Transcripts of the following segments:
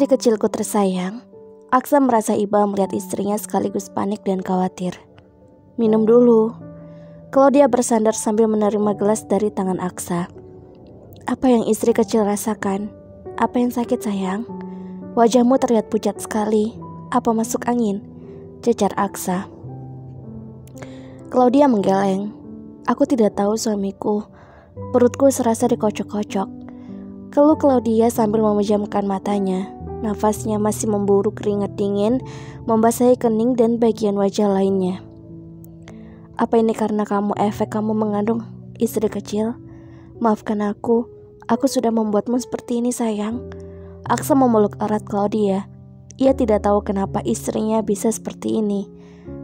kecilku tersayang, Aksa merasa iba melihat istrinya sekaligus panik dan khawatir. Minum dulu. Claudia bersandar sambil menerima gelas dari tangan Aksa. Apa yang istri kecil rasakan? Apa yang sakit sayang? Wajahmu terlihat pucat sekali. Apa masuk angin? Cecar Aksa. Claudia menggeleng. Aku tidak tahu suamiku. Perutku serasa dikocok-kocok. Keluh Claudia sambil memejamkan matanya. Nafasnya masih memburu keringat dingin, membasahi kening dan bagian wajah lainnya. Apa ini karena efek kamu mengandung istri kecil? Maafkan aku sudah membuatmu seperti ini sayang. Aksa memeluk erat Claudia. Ia tidak tahu kenapa istrinya bisa seperti ini,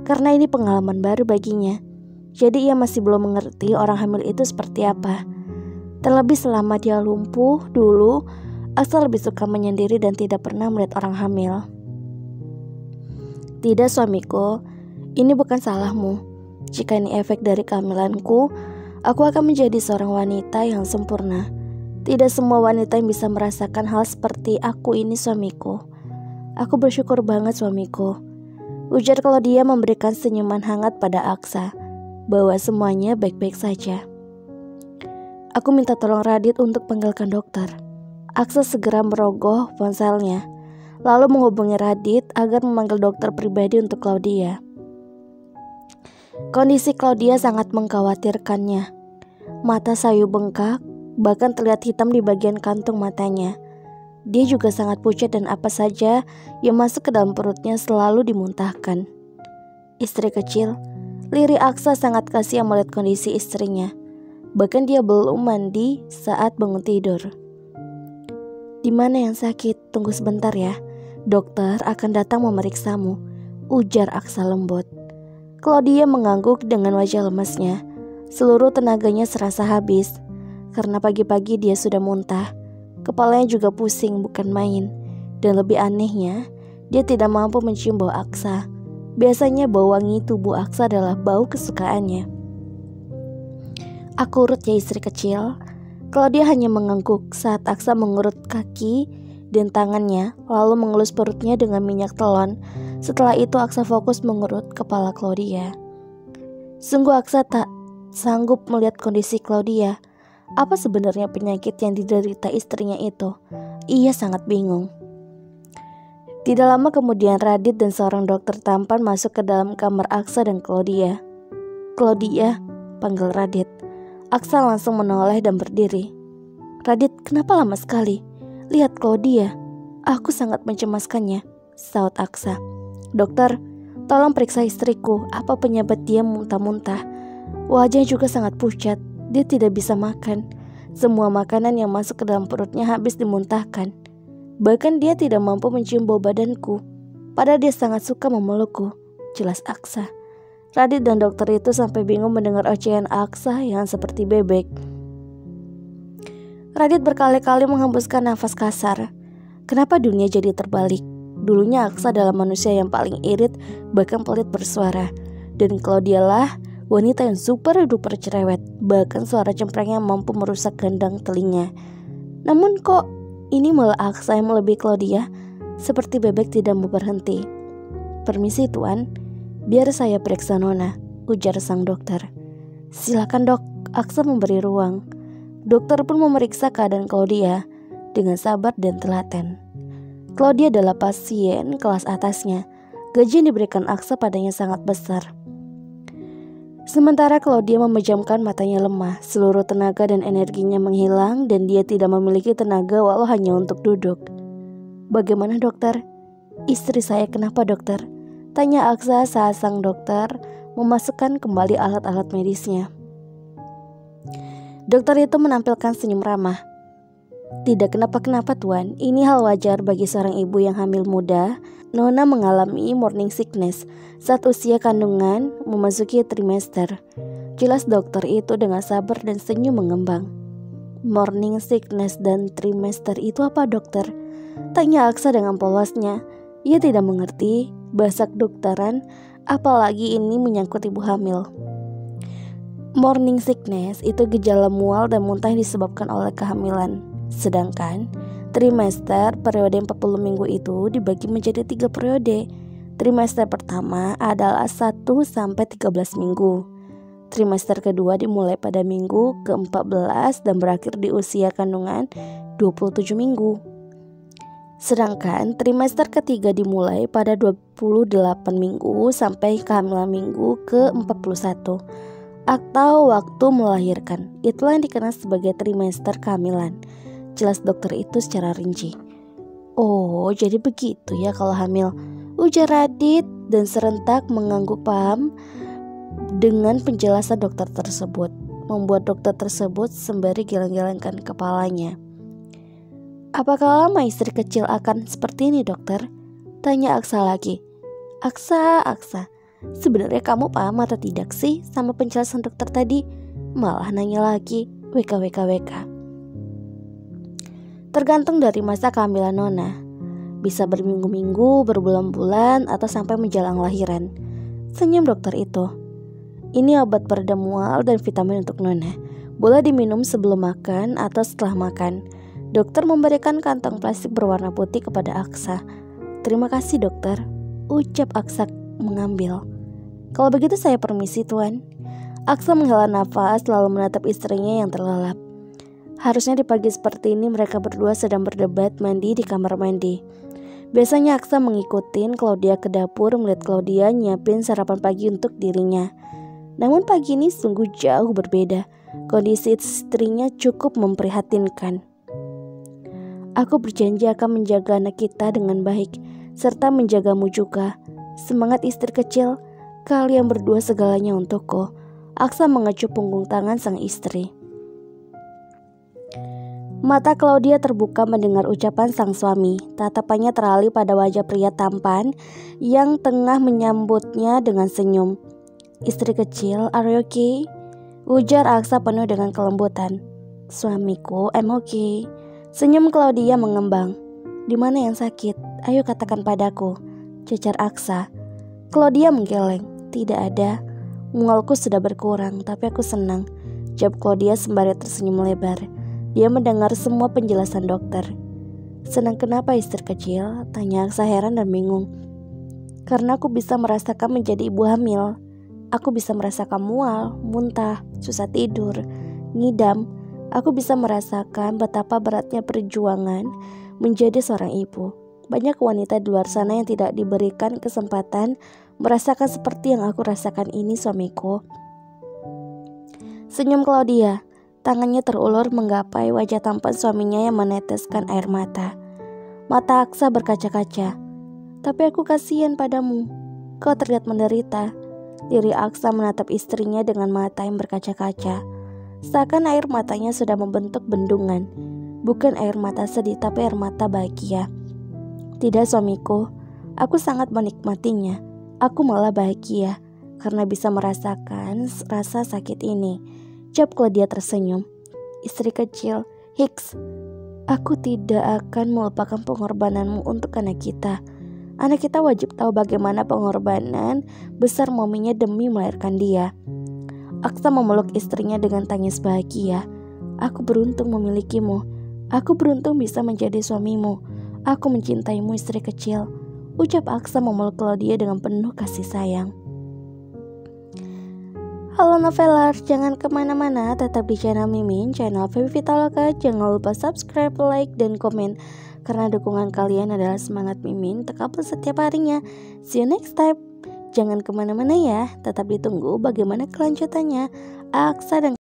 karena ini pengalaman baru baginya. Jadi ia masih belum mengerti orang hamil itu seperti apa. Terlebih selama dia lumpuh dulu, Aksa lebih suka menyendiri dan tidak pernah melihat orang hamil. Tidak suamiku, ini bukan salahmu. Jika ini efek dari kehamilanku, aku akan menjadi seorang wanita yang sempurna. Tidak semua wanita yang bisa merasakan hal seperti aku ini suamiku. Aku bersyukur banget suamiku. Ujar Claudia memberikan senyuman hangat pada Aksa, bahwa semuanya baik-baik saja. Aku minta tolong Radit untuk panggilkan dokter. Aksa segera merogoh ponselnya, lalu menghubungi Radit agar memanggil dokter pribadi untuk Claudia. Kondisi Claudia sangat mengkhawatirkannya. Mata sayu bengkak, bahkan terlihat hitam di bagian kantung matanya. Dia juga sangat pucat dan apa saja yang masuk ke dalam perutnya selalu dimuntahkan. Istri kecil, lirik Aksa sangat kasihan melihat kondisi istrinya. Bahkan dia belum mandi saat bangun tidur. Di mana yang sakit? Tunggu sebentar ya. Dokter akan datang memeriksamu, ujar Aksa lembut. Claudia mengangguk dengan wajah lemasnya. Seluruh tenaganya serasa habis. Karena pagi-pagi dia sudah muntah. Kepalanya juga pusing bukan main. Dan lebih anehnya, dia tidak mampu mencium bau Aksa. Biasanya bau wangi tubuh Aksa adalah bau kesukaannya. Aku urut ya istri kecil. Claudia hanya mengangguk saat Aksa mengurut kaki dan tangannya, lalu mengelus perutnya dengan minyak telon. Setelah itu Aksa fokus mengurut kepala Claudia. Sungguh Aksa tak sanggup melihat kondisi Claudia. Apa sebenarnya penyakit yang diderita istrinya itu? Ia sangat bingung. Tidak lama kemudian Radit dan seorang dokter tampan masuk ke dalam kamar Aksa dan Claudia. Claudia, panggil Radit. Aksa langsung menoleh dan berdiri. Radit, kenapa lama sekali? Lihat Claudia. Aku sangat mencemaskannya, saut Aksa. Dokter, tolong periksa istriku. Apa penyebab dia muntah-muntah? Wajahnya juga sangat pucat. Dia tidak bisa makan. Semua makanan yang masuk ke dalam perutnya habis dimuntahkan. Bahkan dia tidak mampu mencium bau badanku. Padahal dia sangat suka memelukku, jelas Aksa. Radit dan dokter itu sampai bingung mendengar ocehan Aksa yang seperti bebek. Radit berkali-kali menghembuskan nafas kasar. Kenapa dunia jadi terbalik? Dulunya Aksa adalah manusia yang paling irit, bahkan pelit bersuara. Dan Claudia lah wanita yang super duper cerewet, bahkan suara cemprengnya mampu merusak gendang telinga. Namun kok ini malah Aksa yang melebihi Claudia? Seperti bebek tidak mau berhenti. Permisi tuan, biar saya periksa Nona, ujar sang dokter. Silakan dok, Aksa memberi ruang. Dokter pun memeriksa keadaan Claudia dengan sabar dan telaten. Claudia adalah pasien kelas atasnya. Gaji yang diberikan Aksa padanya sangat besar. Sementara Claudia memejamkan matanya lemah, seluruh tenaga dan energinya menghilang dan dia tidak memiliki tenaga walau hanya untuk duduk. Bagaimana dokter? Istri saya kenapa dokter? Tanya Aksa saat sang dokter memasukkan kembali alat-alat medisnya. Dokter itu menampilkan senyum ramah. Tidak kenapa-kenapa tuan, ini hal wajar bagi seorang ibu yang hamil muda. Nona mengalami morning sickness saat usia kandungan memasuki trimester. Jelas dokter itu dengan sabar dan senyum mengembang. Morning sickness dan trimester itu apa dokter? Tanya Aksa dengan polosnya. Ia tidak mengerti bahasa kedokteran, apalagi ini menyangkut ibu hamil. Morning sickness itu gejala mual dan muntah yang disebabkan oleh kehamilan. Sedangkan Trimester periode 40 minggu itu dibagi menjadi 3 periode. Trimester pertama adalah 1 sampai 13 minggu. Trimester kedua dimulai pada minggu ke-14 dan berakhir di usia kandungan 27 minggu. Sedangkan trimester ketiga dimulai pada 28 minggu sampai kehamilan minggu ke-41 atau waktu melahirkan. Itulah yang dikenal sebagai trimester kehamilan. Jelas dokter itu secara rinci. Oh, jadi begitu ya kalau hamil, ujar Radit dan serentak mengangguk paham dengan penjelasan dokter tersebut. Membuat dokter tersebut sembari geleng-gelengkan kepalanya. Apakah lama istri kecil akan seperti ini, dokter? Tanya Aksa lagi. Aksa, sebenarnya kamu paham atau tidak sih sama penjelasan dokter tadi? Malah nanya lagi, WK. Tergantung dari masa kehamilan Nona. Bisa berminggu-minggu, berbulan-bulan, atau sampai menjelang lahiran. Senyum dokter itu. Ini obat pereda mual dan vitamin untuk Nona. Boleh diminum sebelum makan atau setelah makan. Dokter memberikan kantong plastik berwarna putih kepada Aksa. Terima kasih dokter, ucap Aksa mengambil. Kalau begitu saya permisi tuan. Aksa menghela nafas lalu menatap istrinya yang terlelap. Harusnya di pagi seperti ini mereka berdua sedang berdebat mandi di kamar mandi. Biasanya Aksa ngikutin Claudia ke dapur melihat Claudia nyiapin sarapan pagi untuk dirinya. Namun pagi ini sungguh jauh berbeda. Kondisi istrinya cukup memprihatinkan. Aku berjanji akan menjaga anak kita dengan baik, serta menjagamu juga. Semangat istri kecil, kalian berdua segalanya untukku. Aksa mengecup punggung tangan sang istri. Mata Claudia terbuka mendengar ucapan sang suami. Tatapannya teralih pada wajah pria tampan yang tengah menyambutnya dengan senyum. Istri kecil, are you okay? Ujar Aksa penuh dengan kelembutan. Suamiku, I'm okay. Senyum Claudia mengembang. Di mana yang sakit? Ayo katakan padaku, cecar Aksa. Claudia menggeleng. Tidak ada. Mualku sudah berkurang, tapi aku senang, jawab Claudia sembari tersenyum lebar. Dia mendengar semua penjelasan dokter. Senang kenapa istri kecil? Tanya Aksa heran dan bingung. Karena aku bisa merasakan menjadi ibu hamil. Aku bisa merasakan mual, muntah, susah tidur, ngidam. Aku bisa merasakan betapa beratnya perjuangan menjadi seorang ibu. Banyak wanita di luar sana yang tidak diberikan kesempatan merasakan seperti yang aku rasakan ini suamiku. Senyum Claudia. Tangannya terulur menggapai wajah tampan suaminya yang meneteskan air mata. Mata Aksa berkaca-kaca. Tapi aku kasihan padamu. Kau terlihat menderita. Diri Aksa menatap istrinya dengan mata yang berkaca-kaca. Seakan air matanya sudah membentuk bendungan. Bukan air mata sedih tapi air mata bahagia. Tidak suamiku. Aku sangat menikmatinya. Aku malah bahagia karena bisa merasakan rasa sakit ini. Jawab Claudia tersenyum. Istri kecil, Hicks, aku tidak akan melupakan pengorbananmu untuk anak kita. Anak kita wajib tahu bagaimana pengorbanan besar mominya demi melahirkan dia. Aksa memeluk istrinya dengan tangis bahagia. Aku beruntung memilikimu. Aku beruntung bisa menjadi suamimu. Aku mencintaimu istri kecil, ucap Aksa memeluk Claudia dengan penuh kasih sayang. Halo noveler, jangan kemana-mana, tetap di channel Mimin, channel Febi Vitaloka. Jangan lupa subscribe, like, dan komen, karena dukungan kalian adalah semangat Mimin untuk upload setiap harinya. See you next time. Jangan kemana-mana ya, tetap ditunggu bagaimana kelanjutannya. Aksa dan